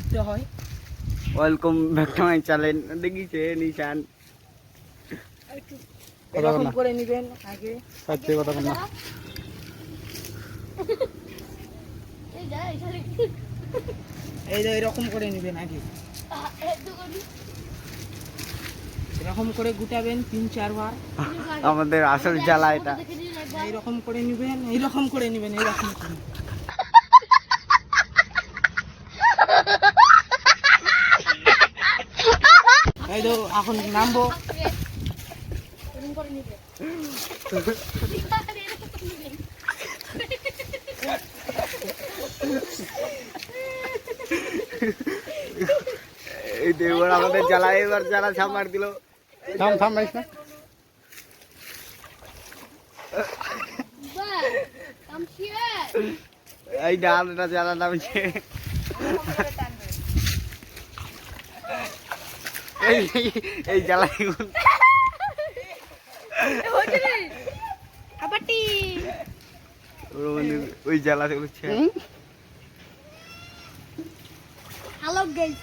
টিপতে হয়। Welcome back to my channel. দেখিছে নিশান এরকম করে নেবেন আগে। সত্যি কথা না, এই যে এরকম করে নেবেন আগে, এরকম করে গুটাবেন 3-4 বার। আমাদের আসল জ্বালা এটা। এইরকম করে নেবেন, এইরকম করে নেবেন, এইরকম করে। এই তো এখন নামবো। এই দেবর আমাদের জ্বালা, এবার জ্বালা ছামার দিল। থাম থাম ভাই না, এই ডালটা জ্বালা নামছে। এই জ্বালা ওই জ্বালা চলছে। Hello guys,